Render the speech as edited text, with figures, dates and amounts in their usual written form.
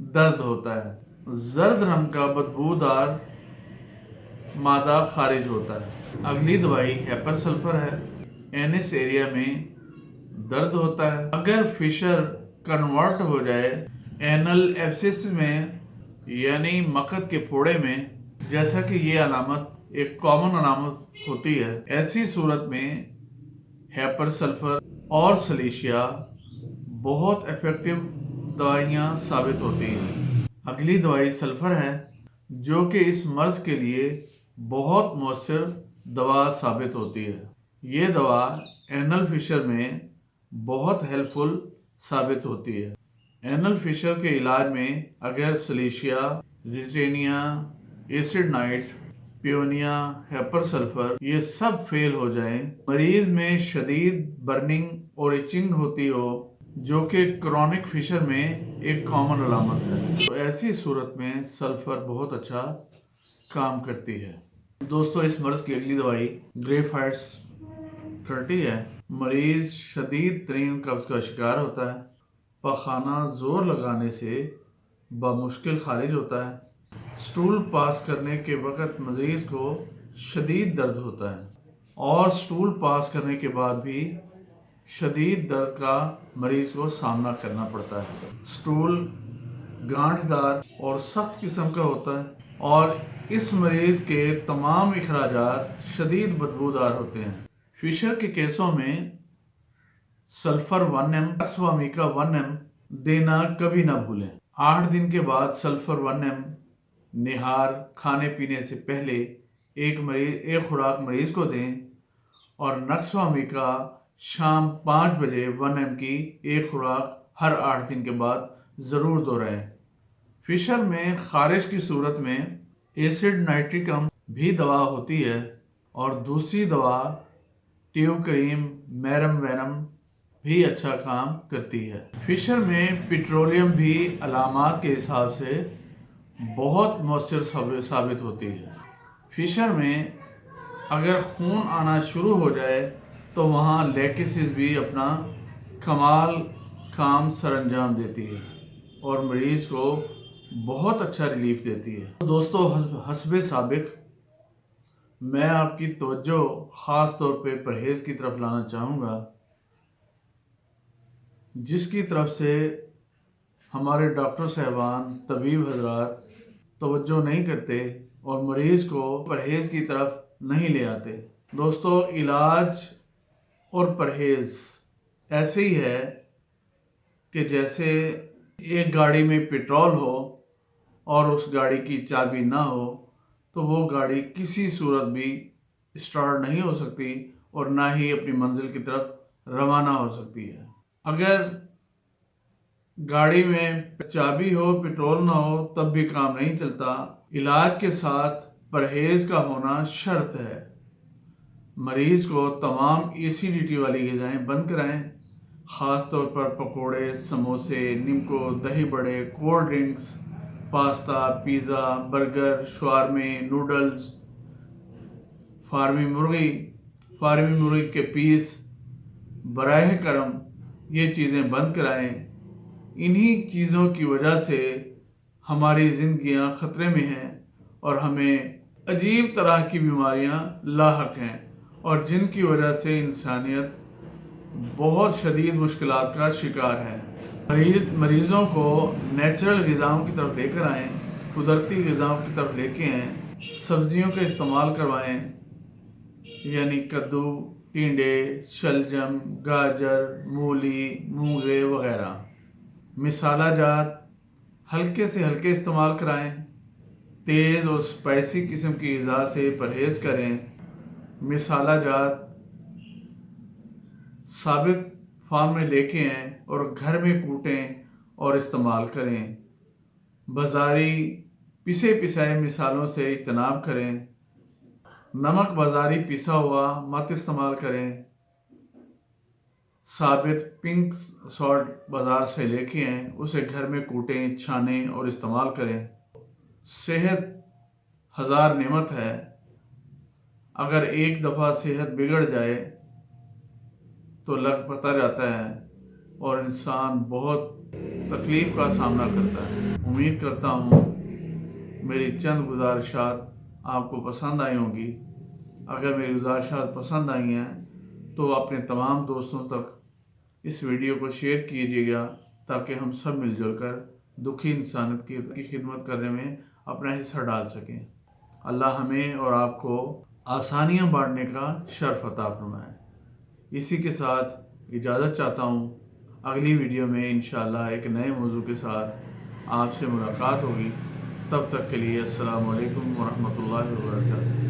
درد ہوتا ہے۔ زرد رنگ کا بدبودار مادہ خارج ہوتا ہے۔ اگلی دوائی ہیپر سلفر ہے۔ اینس ایریا میں درد ہوتا ہے۔ اگر فشر کنورٹ ہو جائے اینل ایبسس میں یعنی مقد کے پھوڑے میں، جیسا کہ یہ علامت ایک کامن علامت ہوتی ہے، ایسی صورت میں ہیپر سلفر اور سلیشیا بہت ایفیکٹو دوائیاں ثابت ہوتی ہیں۔ اگلی دوائی سلفر ہے جو کہ اس مرض کے لیے بہت مؤثر دوا ثابت ہوتی ہے۔ یہ دوا اینل فشر میں بہت ہیلپ فل ثابت ہوتی ہے۔ اینل فشر کے علاج میں اگر سلیشیا، ریٹینیا، ایسڈ نائٹ، پیونیا، ہیپر سلفر یہ سب فیل ہو جائیں، مریض میں شدید برننگ اور ایچنگ ہوتی ہو جو کہ کرونک فشر میں ایک کامن علامت ہے، تو ایسی صورت میں سلفر بہت اچھا کام کرتی ہے۔ دوستو اس مرض کی اگلی دوائی گریفائٹس 30 ہے۔ مریض شدید ترین قبض کا شکار ہوتا ہے۔ پخانہ زور لگانے سے بمشکل خارج ہوتا ہے۔ سٹول پاس کرنے کے وقت مریض کو شدید درد ہوتا ہے اور سٹول پاس کرنے کے بعد بھی شدید درد کا مریض کو سامنا کرنا پڑتا ہے۔ سٹول گانٹھ دار اور سخت قسم کا ہوتا ہے اور اس مریض کے تمام اخراجات شدید بدبودار ہوتے ہیں۔ فشر کے کیسوں میں سلفر 1 m اکسوامیکا 1 m دینا کبھی نہ بھولیں۔ 8 دن کے بعد سلفر 1 m نہار کھانے پینے سے پہلے ایک خوراک مریض کو دیں اور نکسوامیکا شام 5 بجے 1 m کی ایک خوراک ہر 8 دن کے بعد ضرور دہرائیں۔ فشر میں خارش کی صورت میں ایسڈ نائٹرکم بھی دوا ہوتی ہے اور دوسری دوا ٹیو کریم میرم وینم بھی اچھا کام کرتی ہے۔ فشر میں پیٹرولیم بھی علامات کے حساب سے بہت مؤثر ثابت ہوتی ہے۔ فشر میں اگر خون آنا شروع ہو جائے تو وہاں لیکسس بھی اپنا کمال کام سر انجام دیتی ہے اور مریض کو بہت اچھا ریلیف دیتی ہے۔ دوستو حسب سابق میں آپ کی توجہ خاص طور پہ پرہیز کی طرف لانا چاہوں گا، جس کی طرف سے ہمارے ڈاکٹر صاحبان، طبیب حضرات توجہ نہیں کرتے اور مریض کو پرہیز کی طرف نہیں لے آتے۔ دوستو علاج اور پرہیز ایسے ہی ہے کہ جیسے ایک گاڑی میں پیٹرول ہو اور اس گاڑی کی چابی نہ ہو تو وہ گاڑی کسی صورت بھی اسٹارٹ نہیں ہو سکتی اور نہ ہی اپنی منزل کی طرف روانہ ہو سکتی ہے۔ اگر گاڑی میں چابی ہو، پیٹرول نہ ہو تب بھی کام نہیں چلتا۔ علاج کے ساتھ پرہیز کا ہونا شرط ہے۔ مریض کو تمام ایسیڈیٹی والی غذائیں بند کرائیں، خاص طور پر پکوڑے، سموسے، نمکو، دہی بڑے، cold drinks, pasta, pizza, burger, شوارمے، نوڈلز، فارمی مرغی کے پیس براہ کرم یہ چیزیں بند کرائیں۔ انہی چیزوں کی وجہ سے ہماری زندگیاں خطرے میں ہیں اور ہمیں عجیب طرح کی بیماریاں لاحق ہیں اور جن کی وجہ سے انسانیت بہت شدید مشکلات کا شکار ہے۔ مریضوں کو نیچرل غذاؤں کی طرف لے کر آئیں، قدرتی غذاؤں کی طرف لے کے آئیں، سبزیوں کا استعمال کروائیں، یعنی کدو، ٹینڈے، شلجم، گاجر، مولی، مونگے وغیرہ۔ مسالہ جات ہلکے سے ہلکے استعمال کرائیں، تیز اور اسپائسی قسم کی غذا سے پرہیز کریں۔ مسالہ جات ثابت فارم میں لے کے آئیں اور گھر میں کوٹیں اور استعمال کریں۔ بازاری پسے پسائے مسالوں سے اجتناب کریں۔ نمک بازاری پسا ہوا مت استعمال کریں۔ ثابت پنک سالٹ بازار سے لے کے آئیں، اسے گھر میں کوٹیں، چھانیں اور استعمال کریں۔ صحت ہزار نعمت ہے، اگر ایک دفعہ صحت بگڑ جائے تو لگ پتہ جاتا ہے اور انسان بہت تکلیف کا سامنا کرتا ہے۔ امید کرتا ہوں میری چند گزارشات آپ کو پسند آئی ہوں گی۔ اگر میری گزارشات پسند آئی ہیں تو اپنے تمام دوستوں تک اس ویڈیو کو شیئر کیجیے گا تاکہ ہم سب مل جل کر دکھی انسانیت کی خدمت کرنے میں اپنا حصہ ڈال سکیں۔ اللہ ہمیں اور آپ کو آسانیاں بانٹنے کا شرف عطا فرمائے۔ اسی کے ساتھ اجازت چاہتا ہوں، اگلی ویڈیو میں انشاءاللہ ایک نئے موضوع کے ساتھ آپ سے ملاقات ہوگی۔ تب تک کے لیے السلام علیکم ورحمۃ اللہ وبرکاتہ۔